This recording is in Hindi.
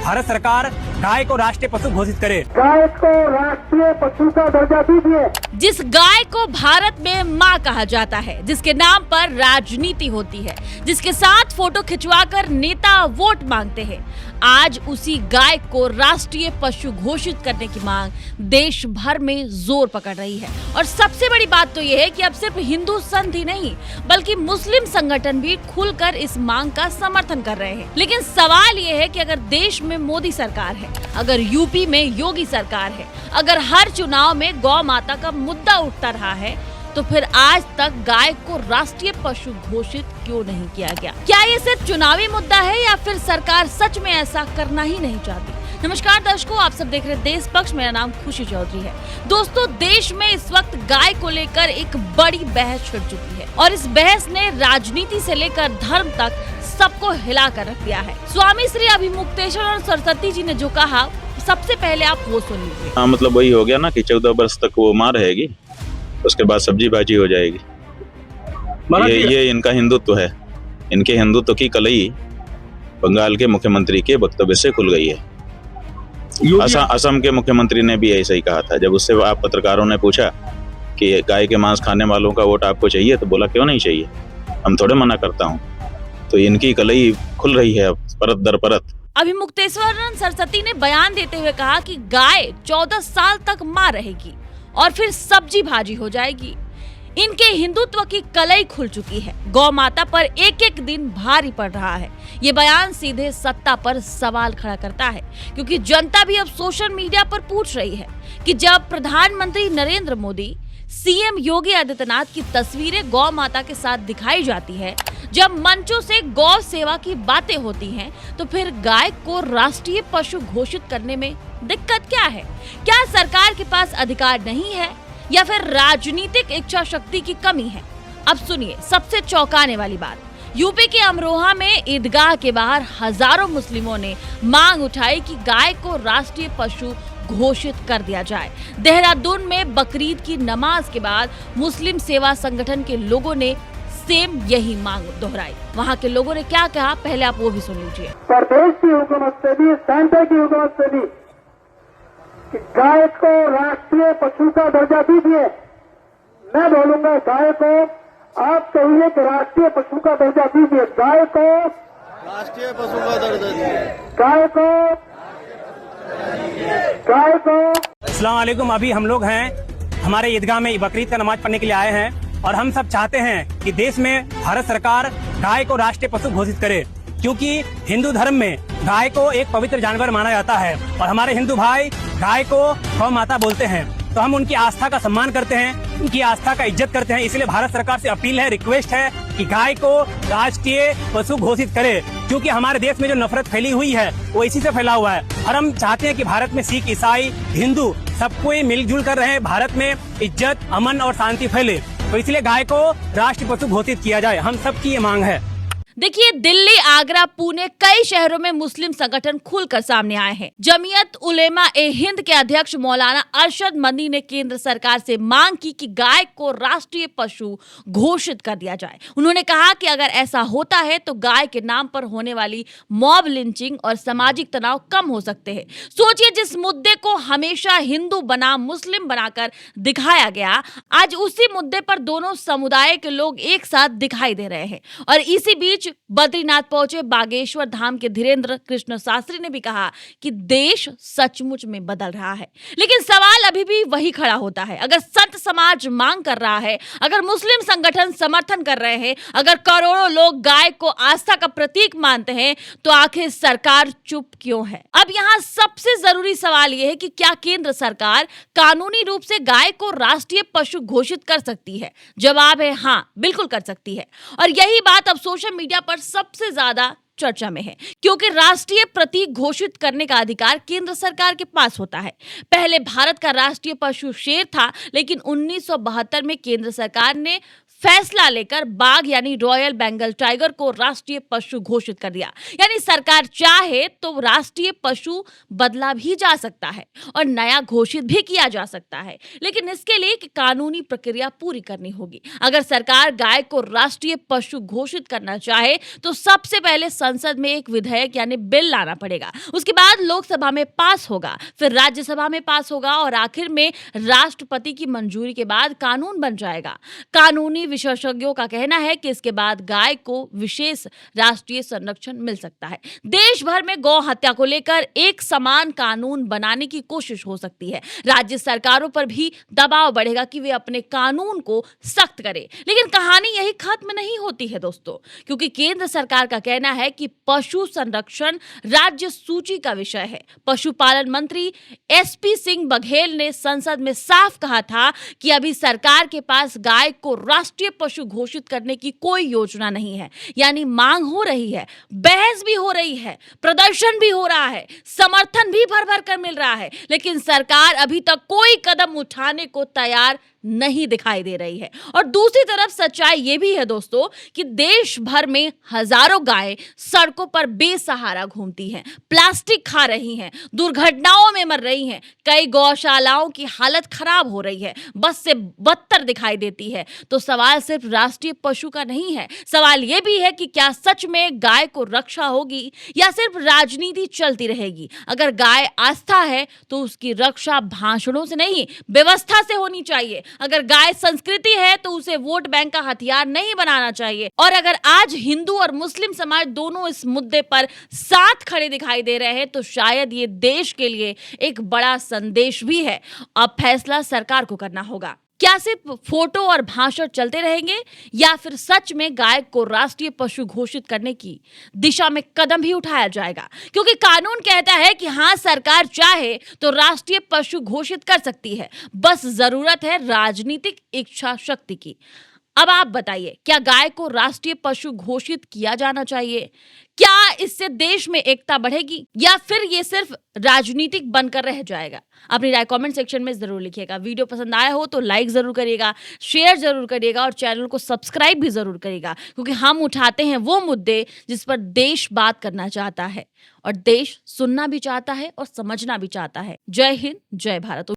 भारत सरकार गाय को राष्ट्रीय पशु घोषित करे। गाय को राष्ट्रीय पशु का दर्जा दीजिए। जिस गाय को भारत में माँ कहा जाता है, जिसके नाम पर राजनीति होती है, जिसके साथ फोटो खिंचवाकर नेता वोट मांगते हैं, आज उसी गाय को राष्ट्रीय पशु घोषित करने की मांग देश भर में जोर पकड़ रही है। और सबसे बड़ी बात तो यह है कि अब सिर्फ हिंदू संघ ही नहीं बल्कि मुस्लिम संगठन भी खुलकर इस मांग का समर्थन कर रहे हैं। लेकिन सवाल यह है कि अगर देश में मोदी सरकार है, अगर यूपी में योगी सरकार है, अगर हर चुनाव में गौ माता का मुद्दा उठता रहा है, तो फिर आज तक गाय को राष्ट्रीय पशु घोषित क्यों नहीं किया गया? क्या ये सिर्फ चुनावी मुद्दा है या फिर सरकार सच में ऐसा करना ही नहीं चाहती? नमस्कार दर्शकों, आप सब देख रहे हैं देश पक्ष। मेरा नाम खुशी चौधरी है। दोस्तों, देश में इस वक्त गाय को लेकर एक बड़ी बहस छिड़ चुकी है और इस बहस ने राजनीति से लेकर धर्म तक सबको हिला कर रख दिया है। स्वामी श्री अभिमुक्तेश्वर और सरस्वती जी ने जो कहा, सबसे पहले आप वो सुन लीजिए। हाँ, मतलब वही हो गया ना कि 14 वर्ष तक वो मां रहेगी, उसके बाद सब्जी भाजी हो जाएगी। ये इनका हिंदुत्व है। इनके हिंदुत्व की कलई बंगाल के मुख्यमंत्री के वक्तव्य से खुल गई है। असम के मुख्यमंत्री ने भी ऐसा ही कहा था। जब उससे आप पत्रकारों ने पूछा कि गाय के मांस खाने वालों का वोट आपको चाहिए, तो बोला क्यों नहीं चाहिए, हम थोड़े मना करता हूँ। तो इनकी कलई खुल रही है परत दर परत। अभिमुक्तेश्वर सरस्वती ने बयान देते हुए कहा कि गाय 14 साल तक मां रहेगी और फिर सब्जी भाजी हो जाएगी। इनके हिंदुत्व की कलई खुल चुकी है। गौ माता पर एक एक दिन भारी पड़ रहा है। ये बयान सीधे सत्ता पर सवाल खड़ा करता है, क्योंकि जनता भी अब सोशल मीडिया पर पूछ रही है कि जब प्रधानमंत्री नरेंद्र मोदी, सीएम योगी आदित्यनाथ की तस्वीरें गौ माता के साथ दिखाई जाती है, जब मंचों से गौ सेवा की बातें होती हैं, तो फिर गाय को राष्ट्रीय पशु घोषित करने में दिक्कत क्या है? क्या सरकार के पास अधिकार नहीं है या फिर राजनीतिक इच्छा शक्ति की कमी है? अब सुनिए सबसे चौंकाने वाली बात। यूपी के अमरोहा में ईदगाह के बाहर हजारों मुस्लिमों ने मांग उठाई कि गाय को राष्ट्रीय पशु घोषित कर दिया जाए। देहरादून में बकरीद की नमाज के बाद मुस्लिम सेवा संगठन के लोगों ने सेम यही मांग दोहराई। वहाँ के लोगों ने क्या कहा, पहले आप वो भी सुन लीजिए। प्रदेश की हुकूमत से भी, सेंटर की हुकूमत से भी कि गाय को राष्ट्रीय पशु का दर्जा दीजिए। मैं बोलूंगा गाय को आप कहिए कि राष्ट्रीय पशु का दर्जा दीजिए। गाय को राष्ट्रीय पशु का दर्जा दीजिए। गाय को अस्सलाम वालेकुम। अभी हम लोग हैं हमारे ईदगाह में बकरीद का नमाज पढ़ने के लिए आए हैं और हम सब चाहते हैं कि देश में भारत सरकार गाय को राष्ट्रीय पशु घोषित करे, क्योंकि हिंदू धर्म में गाय को एक पवित्र जानवर माना जाता है और हमारे हिंदू भाई गाय को गौ माता बोलते हैं। तो हम उनकी आस्था का सम्मान करते हैं, उनकी आस्था का इज्जत करते हैं। इसलिए भारत सरकार से अपील है, रिक्वेस्ट है कि गाय को राष्ट्रीय पशु घोषित करे, क्योंकि हमारे देश में जो नफरत फैली हुई है वो इसी से फैला हुआ है। और हम चाहते हैं कि भारत में सिख, ईसाई, हिंदू सब कोई मिलजुल कर रहे, भारत में इज्जत, अमन और शांति फैले। तो इसलिए गाय को राष्ट्रीय पशु घोषित किया जाए, हम सबकी ये मांग है। देखिए, दिल्ली, आगरा, पुणे, कई शहरों में मुस्लिम संगठन खुलकर सामने आए हैं। जमीयत उलेमा ए हिंद के अध्यक्ष मौलाना अरशद मदनी ने केंद्र सरकार से मांग की कि गाय को राष्ट्रीय पशु घोषित कर दिया जाए। उन्होंने कहा कि अगर ऐसा होता है तो गाय के नाम पर होने वाली मॉब लिंचिंग और सामाजिक तनाव कम हो सकते हैं। सोचिए, जिस मुद्दे को हमेशा हिंदू बनाम मुस्लिम बनाकर दिखाया गया, आज उसी मुद्दे पर दोनों समुदाय के लोग एक साथ दिखाई दे रहे हैं। और इसी बीच बद्रीनाथ पहुंचे बागेश्वर धाम के धीरेन्द्र कृष्ण शास्त्री ने भी कहा कि देश सचमुच में बदल रहा है। लेकिन सवाल अभी भी वही खड़ा होता है, अगर संत समाज मांग कर रहा है, अगर मुस्लिम संगठन समर्थन कर रहे हैं, अगर करोड़ों लोग गाय को आस्था का प्रतीक मानते हैं, तो आखिर सरकार चुप क्यों है? अब यहाँ सबसे जरूरी सवाल यह है कि क्या केंद्र सरकार कानूनी रूप से गाय को राष्ट्रीय पशु घोषित कर सकती है? जवाब है हाँ, बिल्कुल कर सकती है। और यही बात अब सोशल मीडिया पर सबसे ज्यादा चर्चा में है, क्योंकि राष्ट्रीय प्रतीक घोषित करने का अधिकार केंद्र सरकार के पास होता है। पहले भारत का राष्ट्रीय पशु शेर था, लेकिन 1972 में केंद्र सरकार ने फैसला लेकर बाघ यानी रॉयल बंगाल टाइगर को राष्ट्रीय पशु घोषित कर दिया। यानी सरकार चाहे तो राष्ट्रीय पशु बदला भी जा सकता है और नया घोषित भी किया जा सकता है, लेकिन इसके लिए एक कानूनी प्रक्रिया पूरी करनी होगी। अगर सरकार गाय को राष्ट्रीय पशु घोषित करना चाहे तो सबसे पहले संसद में एक विधेयक यानी बिल लाना पड़ेगा, उसके बाद लोकसभा में पास होगा, फिर राज्यसभा में पास होगा और आखिर में राष्ट्रपति की मंजूरी के बाद कानून बन जाएगा। कानूनी विशेषज्ञों का कहना है कि इसके बाद गाय को विशेष राष्ट्रीय संरक्षण मिल सकता है। देश भर में गौ हत्या को लेकर एक समान कानून बनाने की कोशिश हो सकती है। राज्य सरकारों पर भी दबाव बढ़ेगा कि वे अपने कानून को सख्त करें। लेकिन कहानी यही खत्म नहीं होती है दोस्तों, क्योंकि केंद्र सरकार का कहना है कि पशु संरक्षण राज्य सूची का विषय है। पशुपालन मंत्री एसपी सिंह बघेल ने संसद में साफ कहा था कि अभी सरकार के पास गाय को राष्ट्रीय पशु घोषित करने की कोई योजना नहीं है। यानी मांग हो रही है, बहस भी हो रही है, प्रदर्शन भी हो रहा है, समर्थन भी भर भर कर मिल रहा है, लेकिन सरकार अभी तक कोई कदम उठाने को तैयार नहीं दिखाई दे रही है। और दूसरी तरफ सच्चाई ये भी है दोस्तों कि देश भर में हजारों गायें सड़कों पर बेसहारा घूमती हैं, प्लास्टिक खा रही हैं, दुर्घटनाओं में मर रही हैं। कई गौशालाओं की हालत खराब हो रही है, बस से बदतर दिखाई देती है। तो सवाल सिर्फ राष्ट्रीय पशु का नहीं है, सवाल ये भी है कि क्या सच में गाय को रक्षा होगी या सिर्फ राजनीति चलती रहेगी। अगर गाय आस्था है तो उसकी रक्षा भाषणों से नहीं, व्यवस्था से होनी चाहिए। अगर गाय संस्कृति है तो उसे वोट बैंक का हथियार नहीं बनाना चाहिए। और अगर आज हिंदू और मुस्लिम समाज दोनों इस मुद्दे पर साथ खड़े दिखाई दे रहे हैं तो शायद ये देश के लिए एक बड़ा संदेश भी है। अब फैसला सरकार को करना होगा। क्या सिर्फ फोटो और भाषण चलते रहेंगे या फिर सच में गाय को राष्ट्रीय पशु घोषित करने की दिशा में कदम भी उठाया जाएगा? क्योंकि कानून कहता है कि हाँ, सरकार चाहे तो राष्ट्रीय पशु घोषित कर सकती है, बस जरूरत है राजनीतिक इच्छा शक्ति की। अब आप बताइए, क्या गाय को राष्ट्रीय पशु घोषित किया जाना चाहिए? क्या इससे देश में एकता बढ़ेगी या फिर ये सिर्फ राजनीतिक बनकर रह जाएगा? अपनी राय कमेंट सेक्शन में जरूर लिखिएगा। वीडियो पसंद आया हो तो लाइक जरूर करिएगा, शेयर जरूर करिएगा और चैनल को सब्सक्राइब भी जरूर करिएगा, क्योंकि हम उठाते हैं वो मुद्दे जिस पर देश बात करना चाहता है और देश सुनना भी चाहता है और समझना भी चाहता है। जय हिंद, जय भारत।